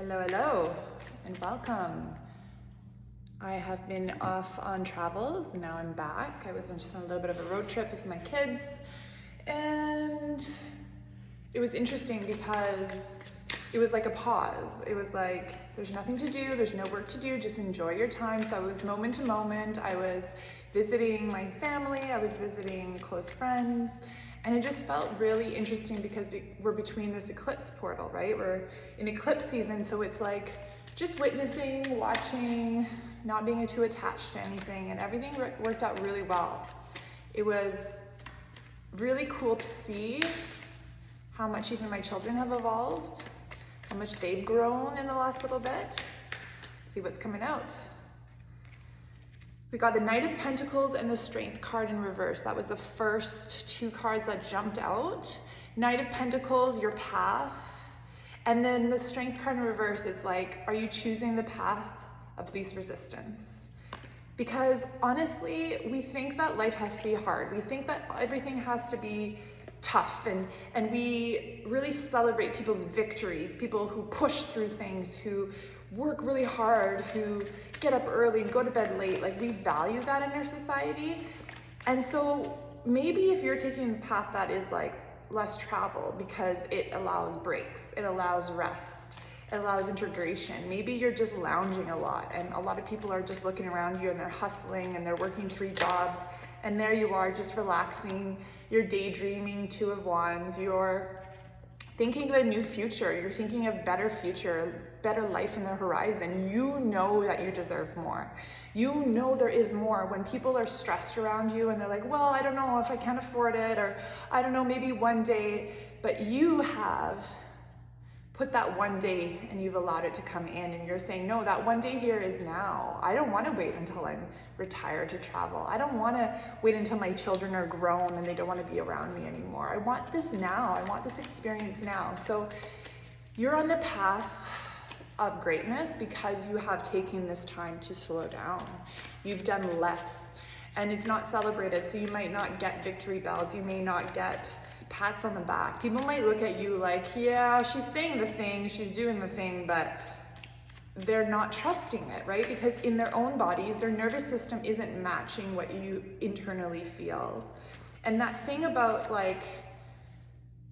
Hello, hello, and welcome. I have been off on travels, and now I'm back. I was just on a little bit of a road trip with my kids, and it was interesting because it was like a pause. It was like, there's nothing to do, there's no work to do, just enjoy your time. So I was moment to moment. I was visiting my family, I was visiting close friends, and it just felt really interesting because we're between this eclipse portal, right? We're in eclipse season, so it's like just witnessing, watching, not being too attached to anything, and everything worked out really well. It was really cool to see how much even my children have evolved, how much they've grown in the last little bit. See what's coming out. We got the Knight of Pentacles and the Strength card in reverse. That was the first two cards that jumped out. Knight of Pentacles, your path. And then the Strength card in reverse, it's like, are you choosing the path of least resistance? Because honestly, we think that life has to be hard. We think that everything has to be tough, and we really celebrate people's victories, people who push through things, who work really hard, who get up early and go to bed late. Like, we value that in our society. And so maybe if you're taking the path that is like less travel because it allows breaks, it allows rest, it allows integration. Maybe you're just lounging a lot, and a lot of people are just looking around you and they're hustling and they're working 3 jobs, and there you are just relaxing, you're daydreaming, 2 of Wands, you're thinking of a new future, you're thinking of better future, better life in the horizon. You know that you deserve more. You know there is more. When people are stressed around you and they're like, well, I don't know if I can afford it, or I don't know, maybe one day, but you have put that one day and you've allowed it to come in, and you're saying, no, that one day here is now. I don't want to wait until I'm retired to travel. I don't want to wait until my children are grown and they don't want to be around me anymore. I want this now. I want this experience now. So you're on the path of greatness because you have taken this time to slow down. You've done less, and it's not celebrated. So you might not get victory bells. You may not get pats on the back. People might look at you like, yeah, she's saying the thing, she's doing the thing, but they're not trusting it, right? Because in their own bodies, their nervous system isn't matching what you internally feel. And that thing about like,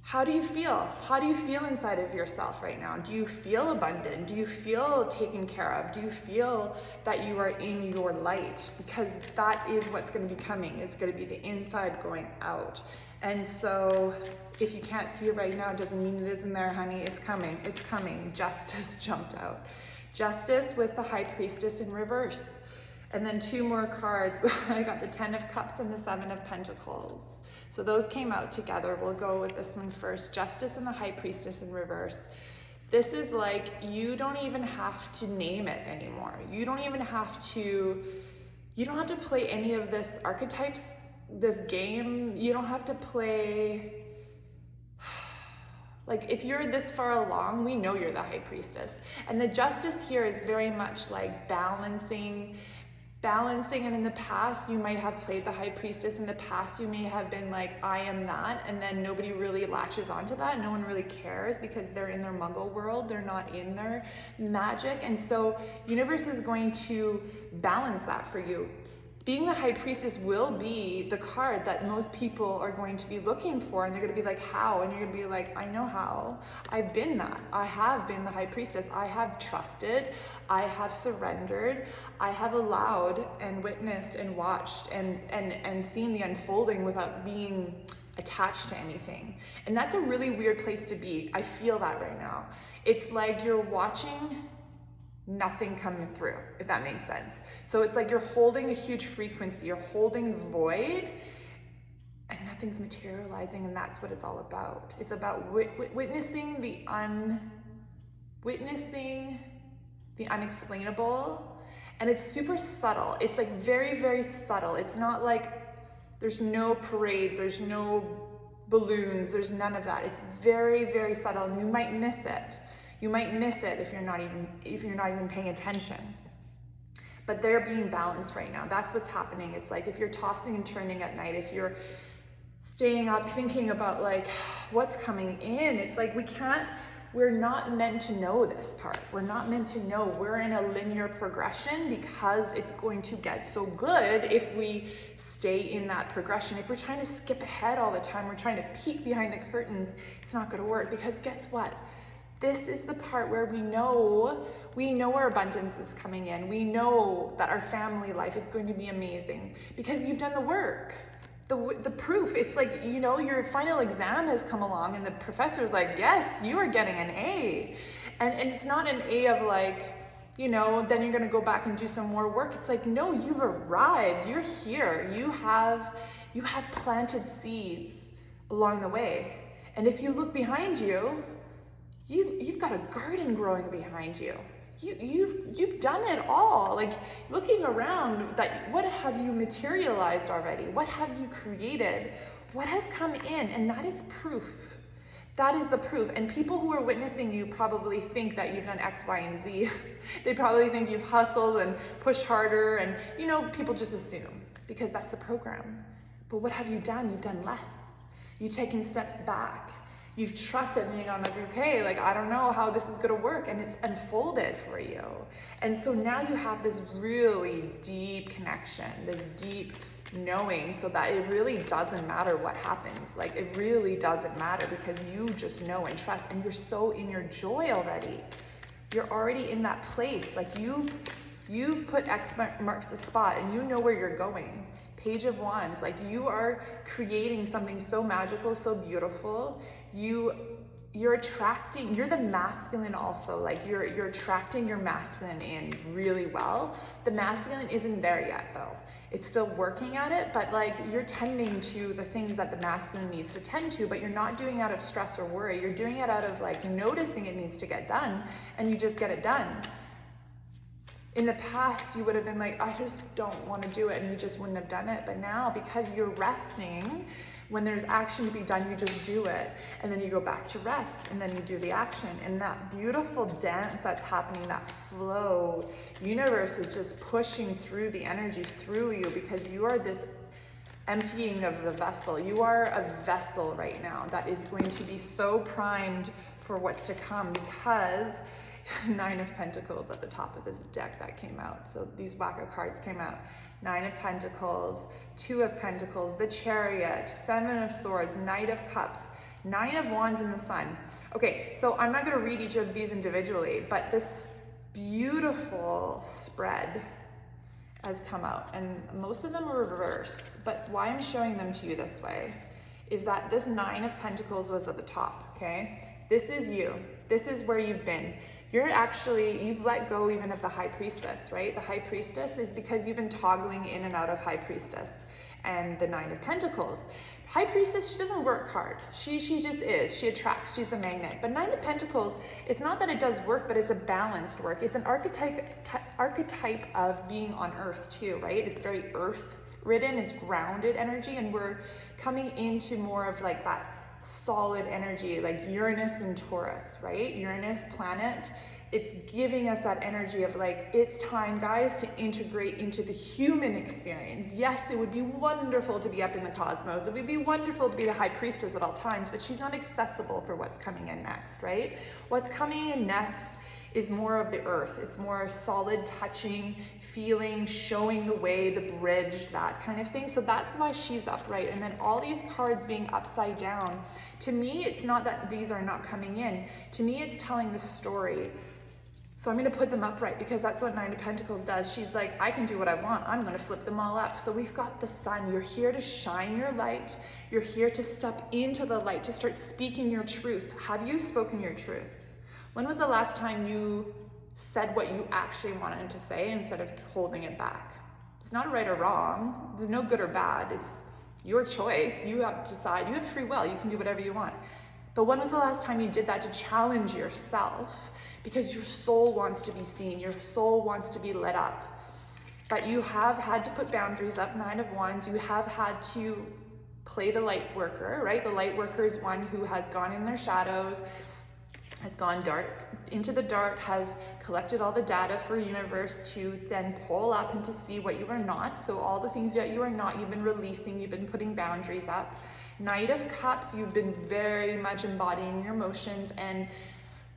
how do you feel? How do you feel inside of yourself right now? Do you feel abundant? Do you feel taken care of? Do you feel that you are in your light? Because that is what's going to be coming. It's going to be the inside going out. And so if you can't see it right now, it doesn't mean it isn't there, honey. It's coming. It's coming. Justice jumped out. Justice with the High Priestess in reverse. And then 2 more cards. I got the 10 of Cups and the 7 of Pentacles. So those came out together. We'll go with this one first. Justice and the High Priestess in reverse. This is like, you don't even have to name it anymore. You don't have to play any of this archetypes, this game. You don't have to play, like, if you're this far along, we know you're the High Priestess. And the Justice here is very much like balancing, and in the past you might have played the High Priestess. In the past you may have been like, I am that, and then nobody really latches onto that. No one really cares because they're in their muggle world, they're not in their magic. And so universe is going to balance that for you. Being the High Priestess will be the card that most people are going to be looking for, and they're going to be like, how? And you're going to be like, I know how. I've been that. I have been the High Priestess. I have trusted. I have surrendered. I have allowed and witnessed and watched and seen the unfolding without being attached to anything. And that's a really weird place to be. I feel that right now. It's like you're watching nothing coming through, if that makes sense. So it's like you're holding a huge frequency, you're holding void, and nothing's materializing, and that's what it's all about. It's about witnessing the unexplainable, and it's super subtle. It's like very, very subtle. It's not like there's no parade, there's no balloons, there's none of that. It's very, very subtle, and you might miss it. You might miss it if you're not even paying attention. But they're being balanced right now. That's what's happening. It's like if you're tossing and turning at night, if you're staying up thinking about like what's coming in, it's like we can't we're not meant to know this part. We're not meant to know. We're in a linear progression because it's going to get so good if we stay in that progression. If we're trying to skip ahead all the time, we're trying to peek behind the curtains, it's not going to work, because guess what? This is the part where we know our abundance is coming in. We know that our family life is going to be amazing because you've done the work. The proof, it's like, you know, your final exam has come along and the professor's like, yes, you are getting an A. And it's not an A of like, you know, then you're gonna go back and do some more work. It's like, no, you've arrived, you're here. You have planted seeds along the way. And if you look behind you, you've got a garden growing behind you. You've done it all. Like, looking around, that what have you materialized already? What have you created? What has come in? And that is proof. That is the proof. And people who are witnessing you probably think that you've done X, Y, and Z. They probably think you've hustled and pushed harder, and, you know, people just assume because that's the program. But what have you done? You've done less. You've taken steps back. You've trusted and you've gone like, okay, like, I don't know how this is gonna work, and it's unfolded for you. And so now you have this really deep connection, this deep knowing, so that it really doesn't matter what happens. Like, it really doesn't matter because you just know and trust, and you're so in your joy already. You're already in that place. Like, you've put X marks the spot, and you know where you're going. Page of Wands, like, you are creating something so magical, so beautiful. You're attracting, you're the masculine also, like you're attracting your masculine in really well. The masculine isn't there yet though. It's still working at it, but like, you're tending to the things that the masculine needs to tend to, but you're not doing it out of stress or worry. You're doing it out of like noticing it needs to get done, and you just get it done. In the past, you would have been like, I just don't want to do it, and you just wouldn't have done it. But now, because you're resting, when there's action to be done, you just do it. And then you go back to rest, and then you do the action. And that beautiful dance that's happening, that flow, universe is just pushing through the energies through you, because you are this emptying of the vessel. You are a vessel right now that is going to be so primed for what's to come, because Nine of Pentacles at the top of this deck that came out. So these wacko cards came out. Nine of Pentacles, Two of Pentacles, the Chariot, Seven of Swords, Knight of Cups, Nine of Wands, and the Sun. Okay, so I'm not going to read each of these individually, but this beautiful spread has come out, and most of them are reverse. But why I'm showing them to you this way is that this Nine of Pentacles was at the top, okay? This is you. This is where you've been. You've let go even of the High Priestess, right? The High Priestess is because you've been toggling in and out of High Priestess and the Nine of Pentacles. High Priestess, she doesn't work hard. She just is. She attracts. She's a magnet. But Nine of Pentacles, it's not that it does work, but it's a balanced work. It's an archetype of being on Earth too, right? It's very Earth-ridden. It's grounded energy, and we're coming into more of like that solid energy, like Uranus and Taurus, right? Uranus planet, it's giving us that energy of like, it's time, guys, to integrate into the human experience. Yes, it would be wonderful to be up in the cosmos. It would be wonderful to be the High Priestess at all times, but she's not accessible for what's coming in next, right? What's coming in next is more of the earth. It's more solid, touching, feeling, showing the way, the bridge, that kind of thing. So that's why she's upright. And then all these cards being upside down, to me, it's not that these are not coming in. To me, it's telling the story. So I'm going to put them upright, because that's what Nine of Pentacles does. She's like, I can do what I want. I'm going to flip them all up. So we've got the sun. You're here to shine your light. You're here to step into the light, to start speaking your truth. Have you spoken your truth? When was the last time you said what you actually wanted to say instead of holding it back? It's not right or wrong. There's no good or bad. It's your choice. You have to decide. You have free will. You can do whatever you want. But when was the last time you did that to challenge yourself? Because your soul wants to be seen. Your soul wants to be lit up. But you have had to put boundaries up, Nine of Wands. You have had to play the light worker, right? The light worker is one who has gone in their shadows, has gone dark into the dark, has collected all the data for universe to then pull up and to see what you are not. So all the things that you are not, you've been releasing, you've been putting boundaries up. Knight of Cups, you've been very much embodying your emotions and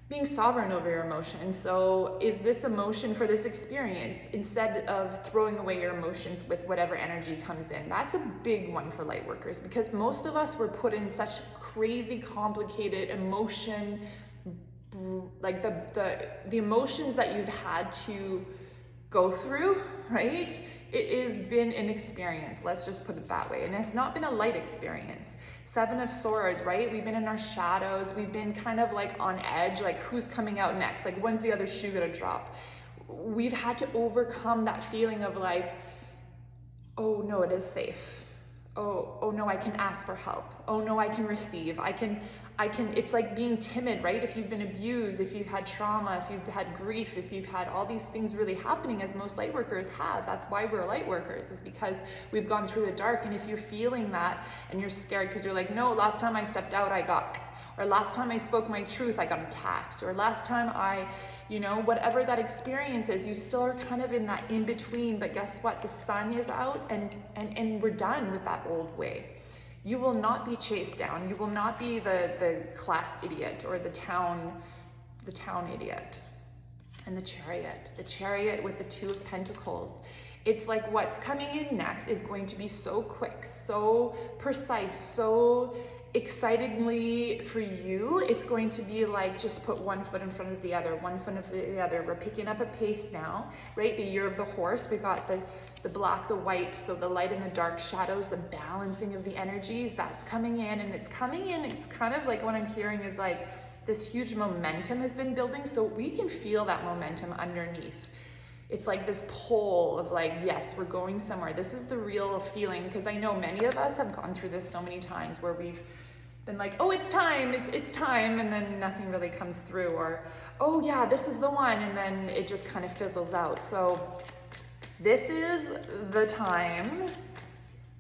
being sovereign over your emotions. So is this emotion for this experience, instead of throwing away your emotions with whatever energy comes in? That's a big one for light workers, because most of us were put in such crazy complicated emotion, like the emotions that you've had to go through, right? It has been an experience, let's just put it that way. And it's not been a light experience. Seven of Swords, right? We've been in our shadows. We've been kind of like on edge, like who's coming out next? Like when's the other shoe gonna drop? We've had to overcome that feeling of like, oh no, it is safe. Oh no, I can ask for help. Oh no, I can receive. I can, it's like being timid, right? If you've been abused, if you've had trauma, if you've had grief, if you've had all these things really happening, as most light workers have, that's why we're light workers, is because we've gone through the dark. And if you're feeling that and you're scared because you're like, no, last time I stepped out, I got, or last time I spoke my truth, I got attacked, or last time I, you know, whatever that experience is, you still are kind of in that in between. But guess what? The sun is out, and we're done with that old way. You will not be chased down. You will not be the class idiot or the town idiot. And the chariot with the Two of Pentacles. It's like what's coming in next is going to be so quick, so precise, so excitingly for you. It's going to be like, just put one foot in front of the other, one foot in front of the other. We're picking up a pace now, right? The year of the horse, we got the black, the white, so the light and the dark shadows, the balancing of the energies, that's coming in. And it's coming in, it's kind of like what I'm hearing is like this huge momentum has been building, so we can feel that momentum underneath. It's like this pull of like, yes, we're going somewhere. This is the real feeling, because I know many of us have gone through this so many times where we've been like, oh, it's time, it's time, and then nothing really comes through, or, oh yeah, this is the one, and then it just kind of fizzles out. So this is the time,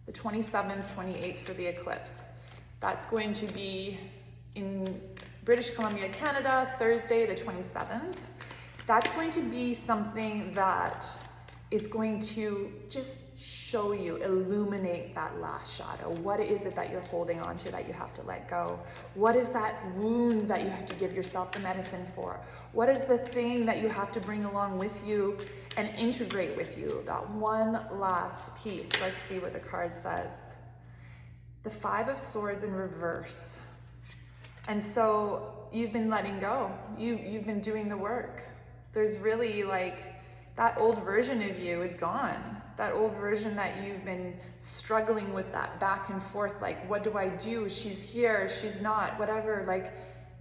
the 27th, 28th for the eclipse. That's going to be in British Columbia, Canada, Thursday, the 27th. That's going to be something that is going to just show you, illuminate that last shadow. What is it that you're holding on to that you have to let go? What is that wound that you have to give yourself the medicine for? What is the thing that you have to bring along with you and integrate with you? That one last piece. Let's see what the card says. The Five of Swords in reverse. And so you've been letting go. You've been doing the work. There's really like, that old version of you is gone. That old version that you've been struggling with, that back and forth, like, what do I do? She's here, she's not, whatever. Like,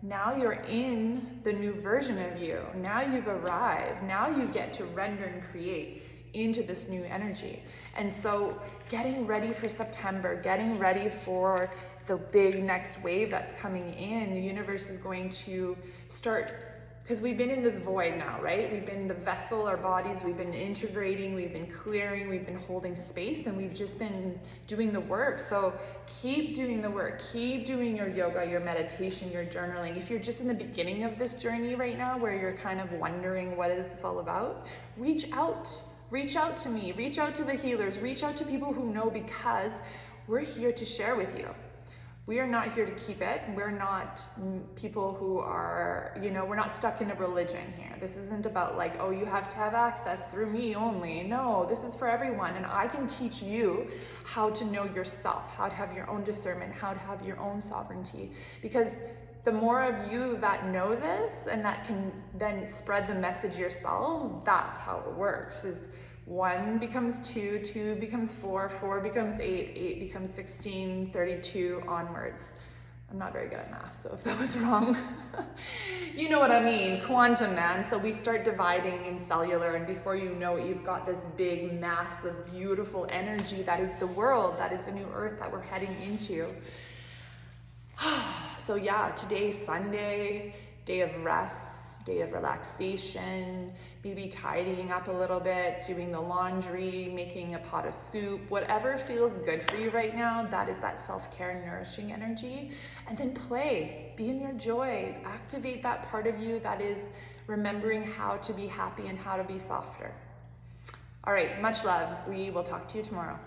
now you're in the new version of you. Now you've arrived. Now you get to render and create into this new energy. And so getting ready for September, getting ready for the big next wave that's coming in, the universe is going to start, because we've been in this void now, right? We've been the vessel, our bodies, we've been integrating, we've been clearing, we've been holding space, and we've just been doing the work. So keep doing the work, keep doing your yoga, your meditation, your journaling. If you're just in the beginning of this journey right now, where you're kind of wondering, what is this all about? Reach out to me, reach out to the healers, reach out to people who know, because we're here to share with you. We are not here to keep it. We're not people who are, you know, we're not stuck in a religion here. This isn't about like, oh, you have to have access through me only. No, this is for everyone. And I can teach you how to know yourself, how to have your own discernment, how to have your own sovereignty. Because the more of you that know this and that can then spread the message yourselves, that's how it works. Is 1 becomes 2, 2 becomes 4, 4 becomes 8, 8 becomes 16, 32 onwards. I'm not very good at math, so if that was wrong, you know what I mean, quantum, man. So we start dividing in cellular, and before you know it, you've got this big, massive, beautiful energy that is the world, that is the new earth that we're heading into. So yeah, today's Sunday, day of rest, day of relaxation, maybe tidying up a little bit, doing the laundry, making a pot of soup, whatever feels good for you right now. That is that self-care, nourishing energy. And then play, be in your joy, activate that part of you that is remembering how to be happy and how to be softer. All right, much love. We will talk to you tomorrow.